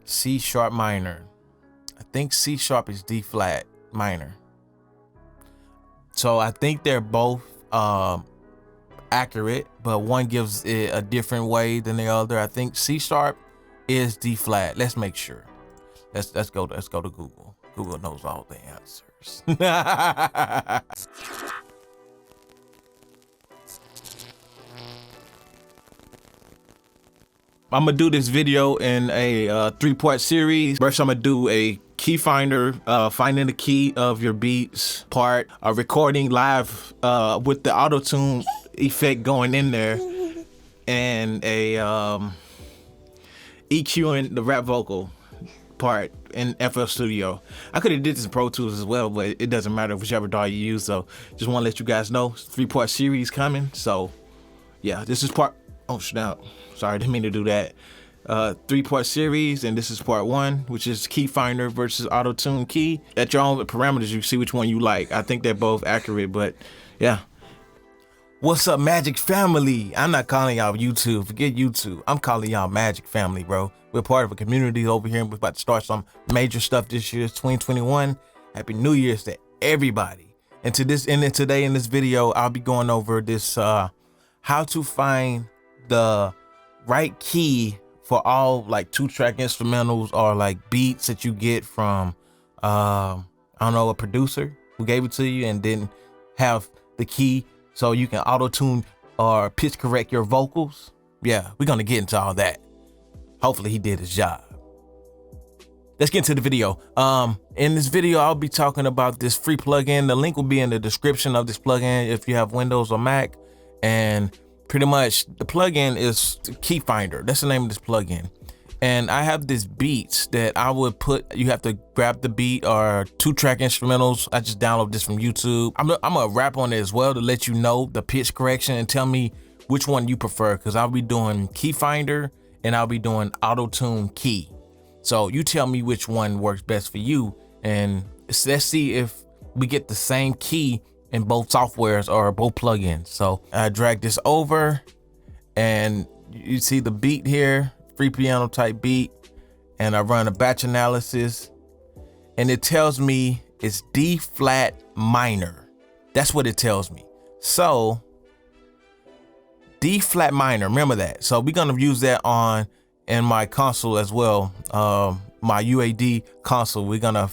C sharp minor. I think C sharp is D flat minor. So I think they're both accurate, but one gives it a different way than the other. I think C sharp is D flat. Let's make sure. Let's go to Google. Google knows all the answers. I'm gonna do this video in a 3-part series. First, I'm gonna do a key finder, finding the key of your beats part, recording live with the auto-tune effect going in there, and a EQing the rap vocal part in FL Studio. I could have did this in Pro Tools as well, but it doesn't matter whichever DAW you use. So just want to let you guys know, 3-part series coming. So yeah, this is part. Oh snap! Sorry, didn't mean to do that. 3-part series, and this is part 1, which is key finder versus auto-tune key. At your own parameters, you see which one you like. I think they're both accurate, but yeah. What's up, Magic family? I'm not calling y'all YouTube. Forget YouTube. I'm calling y'all Magic family, bro. We're part of a community over here. We're about to start some major stuff this year. It's 2021. Happy New Year's to everybody. And today in this video, I'll be going over this how to find the right key for all like 2-track instrumentals or like beats that you get from I don't know, a producer who gave it to you and didn't have the key so you can auto-tune or pitch correct your vocals. Yeah, we're gonna get into all that. Hopefully he did his job. Let's get into the video. In this video, I'll be talking about this free plugin. The link will be in the description of this plugin if you have Windows or Mac. And pretty much the plugin is Key Finder. That's the name of this plugin. And I have this beats that I would put, you have to grab the beat or 2-track instrumentals. I just download this from YouTube. I'm gonna rap on it as well to let you know the pitch correction and tell me which one you prefer, because I'll be doing Key Finder and I'll be doing auto-tune key. So you tell me which one works best for you, and let's see if we get the same key in both softwares or both plugins. So I drag this over and you see the beat here, free piano type beat, and I run a batch analysis and it tells me it's D flat minor. That's what it tells me. So D flat minor, remember that. So we're gonna use that in my console as well. My UAD console, we're gonna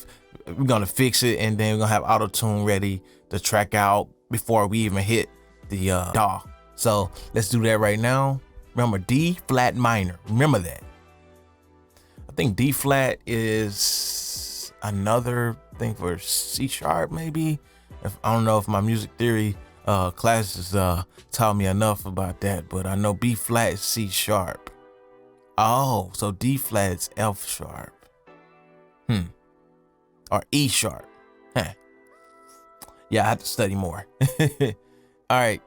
fix it, and then we're gonna have auto tune ready to track out before we even hit the DAW. So let's do that right now. Remember, D flat minor, remember that. I think D flat is another thing for C sharp maybe. I don't know if my music theory classes taught me enough about that, but I know B flat is C sharp. Oh, so D flat is F sharp. Or E sharp. Huh. Yeah, I have to study more. All right,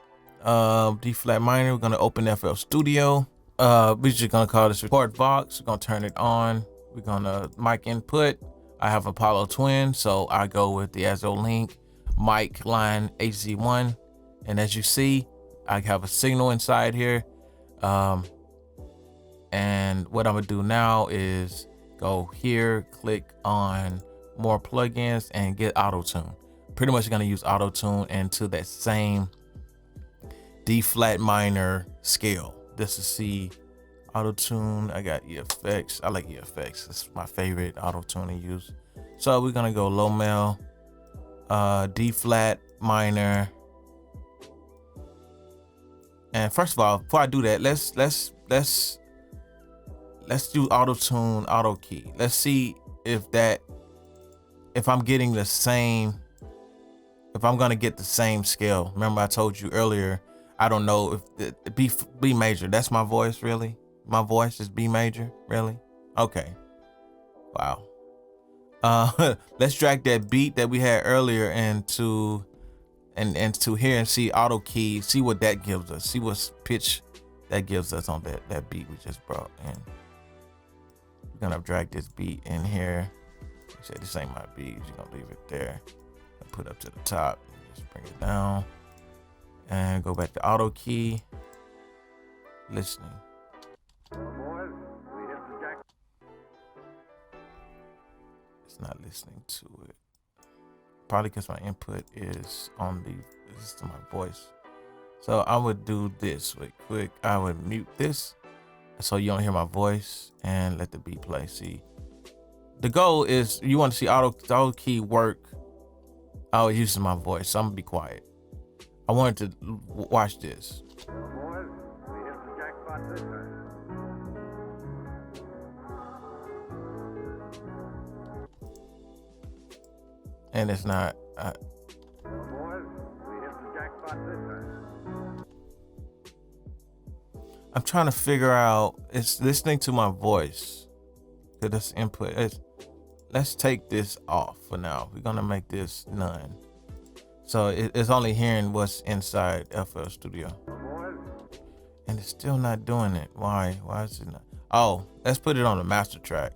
D flat minor. We're gonna open FL Studio. We're just gonna call this record box. We're gonna turn it on. We're gonna mic input. I have Apollo Twin, so I go with the Link mic line HZ1, and as you see, I have a signal inside here. And what I'm gonna do now is go here, click on more plugins, and get auto tune. Pretty much gonna use auto tune into that same D flat minor scale. This is C auto tune. I got EFX. I like EFX. It's my favorite auto tune to use. So we're gonna go low mel, D flat minor. And first of all, before I do that, let's do auto tune, auto key. Let's see if I'm getting the same. If I'm gonna get the same scale. Remember I told you earlier, I don't know if B major, that's my voice, really? My voice is B major, really? Okay, wow. Let's drag that beat that we had earlier into here and see auto key, see what that gives us, see what pitch that gives us on that beat we just brought in. We're gonna drag this beat in here. Say this ain't my beat, you're gonna leave it there. Put up to the top, just bring it down and go back to auto key, listening. It's not listening to it. Probably because my input is on this is my voice. So I would do this real quick. I would mute this so you don't hear my voice and let the beat play. See, the goal is you want to see auto key work. I was using my voice, so I'm gonna be quiet. I wanted to watch this. Boys, we hit the jackpot this time. And it's not. Boys, we hit the jackpot this time. I'm trying to figure out. It's listening to my voice. Cause that's input. Let's take this off for now. We're gonna make this none. So it's only hearing what's inside FL Studio. Boys, And it's still not doing it. Why? Why is it not? Oh, let's put it on the master track.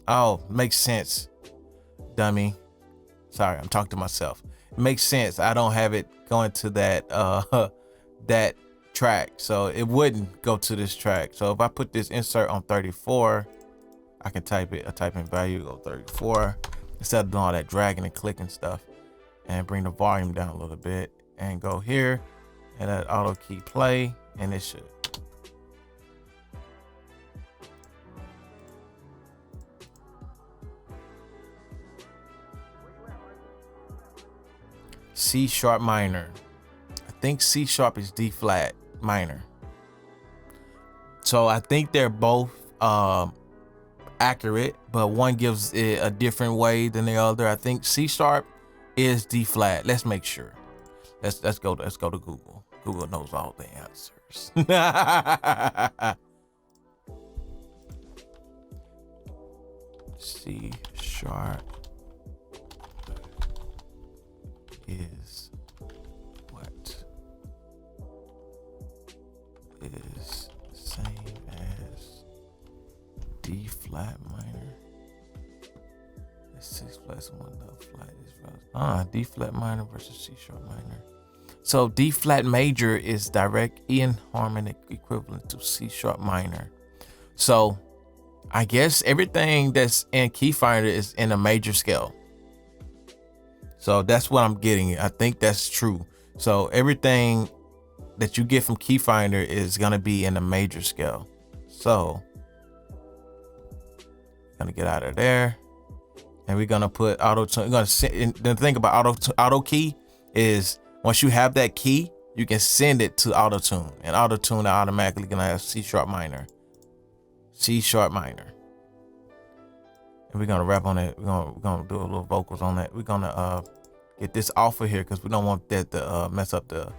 Oh, makes sense. Dummy. Sorry, I'm talking to myself. It makes sense. I don't have it going to that that track. So it wouldn't go to this track. So if I put this insert on 34, I can type it, a type in value, go 34. Instead of doing all that dragging and clicking stuff, and bring the volume down a little bit and go here and let auto key play, and it should. C sharp minor. I think C sharp is D flat minor. So I think they're both accurate, but one gives it a different way than the other. I think C sharp is D flat. Let's make sure. Let's go to Google. Google knows all the answers. C sharp is what is same as D flat minor. It's 6 plus 1 flat is D flat minor versus C sharp minor. So D flat major is direct in harmonic equivalent to C sharp minor. So I guess everything that's in KeyFinder is in a major scale. So that's what I'm getting. I think that's true. So everything that you get from KeyFinder is gonna be in a major scale. So gonna get out of there, and we're gonna put auto tune. The thing about auto key is once you have that key, you can send it to auto tune, and auto tune automatically gonna have C sharp minor. C sharp minor. And we're gonna rap on it. We're gonna do a little vocals on that. We're gonna get this off of here because we don't want that to mess up the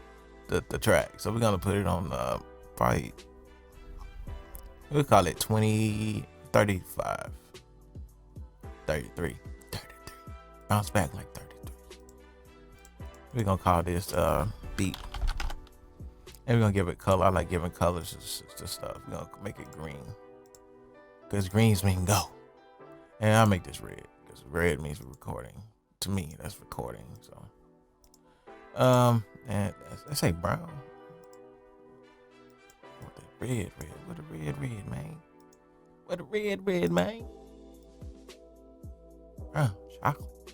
track. So we're gonna put it on probably, we'll call it 20, 35, 33. Bounce back like 33. We're gonna call this beat. And we're gonna give it color. I like giving colors to stuff. We're gonna make it green, because greens mean go. And I'll make this red, because red means recording. To me, that's recording. So and let's say brown. What the red, what a red, man. What a red, man. Brown, chocolate.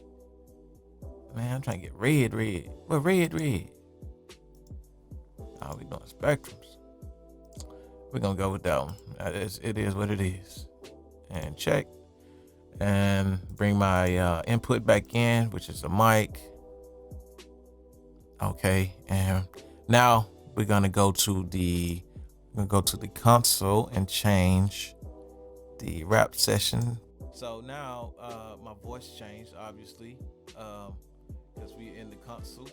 Man, I'm trying to get red. What red? Oh, we doing spectrums. We're gonna go with that one. It is what it is. And check. And bring my input back in, which is the mic. Okay, and now we're gonna go to the console and change the rap session. So now my voice changed, obviously, because we're in the console.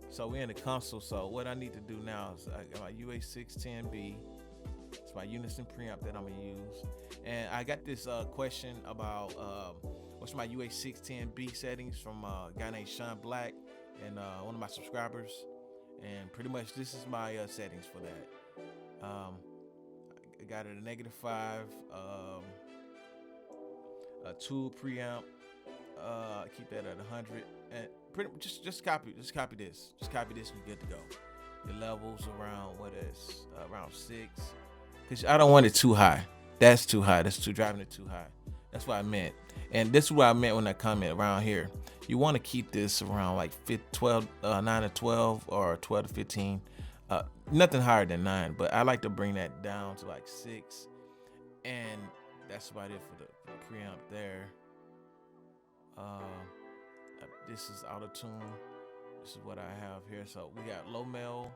So we're in the console. So what I need to do now is I got my UA610B. It's my unison preamp that I'm gonna use. And I got this question about what's my UA610B settings from a guy named Sean Black and one of my subscribers. And pretty much this is my settings for that. I got it a -5, a tool preamp. Keep that at 100, and pretty just copy this. Just copy this, and you're good to go. Your levels around around 6. Cause I don't want it too high. That's too high. That's driving it too high. That's what I meant. And this is what I meant when I comment around here. You want to keep this around like 9 to 12 or 12 to 15. Nothing higher than 9, but I like to bring that down to like 6. And that's about it for the preamp there. This is auto-tune. This is what I have here. So we got low mel.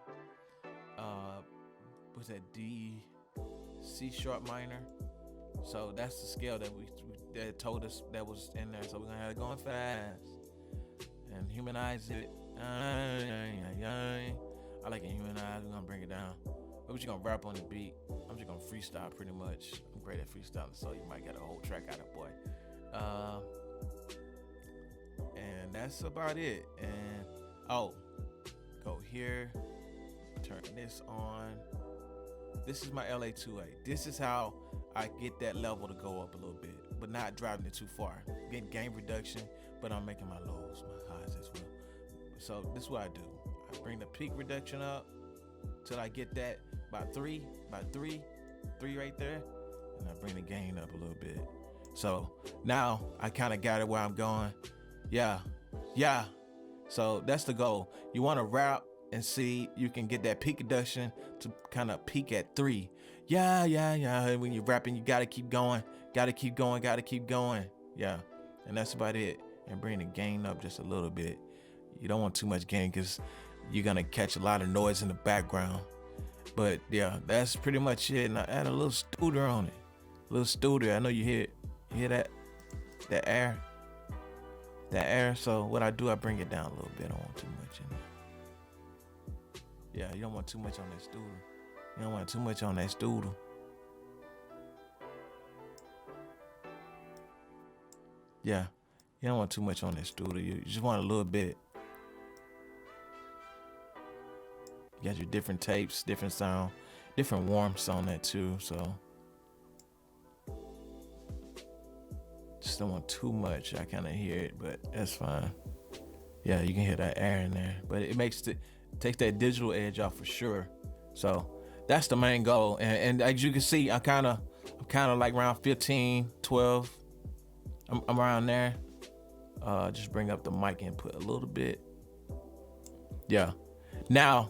What's that? D, C sharp minor. So that's the scale that that told us that was in there. So we're gonna have it going fast and humanize it. I like it humanized. We're gonna bring it down. We're just gonna rap on the beat. I'm just gonna freestyle pretty much. I'm great at freestyling, so you might get a whole track out of boy. And that's about it. And go here, turn this on. This is my LA2A. This is how I get that level to go up a little bit, but not driving it too far. Getting gain reduction, but I'm making my lows, my highs as well. So this is what I do. I bring the peak reduction up till I get that about three right there, and I bring the gain up a little bit. So now I kind of got it where I'm going. Yeah. So that's the goal. You want to rap and see you can get that peak reduction to kind of peak at 3. Yeah. When you're rapping, you gotta keep going. Gotta keep going. Yeah, and that's about it. And bring the gain up just a little bit. You don't want too much gain because you're gonna catch a lot of noise in the background. But yeah, that's pretty much it. And I add a little studer on it. A little studer. I know you hear that air. That air. So what I do, I bring it down a little bit. I don't want too much in there. Yeah, you don't want too much on that studer. You don't want too much on that studer. Yeah, you don't want too much on that studer. You just want a little bit. You got your different tapes, different sound, different warmths on that too. So just don't want too much. I kind of hear it, but that's fine. Yeah, you can hear that air in there, but it takes that digital edge off for sure. So that's the main goal. And as you can see, I'm kind of like around 15, 12. I'm around there. Just bring up the mic input a little bit. Yeah. Now,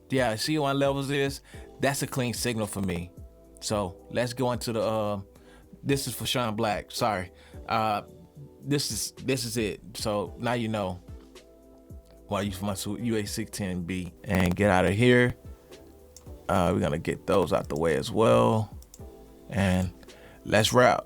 yeah, see what levels is? That's a clean signal for me. So let's go into the, this is for Sean Black, sorry. This is it. So now you know why I use my UA610B. And get out of here. We're gonna get those out the way as well. And let's rap.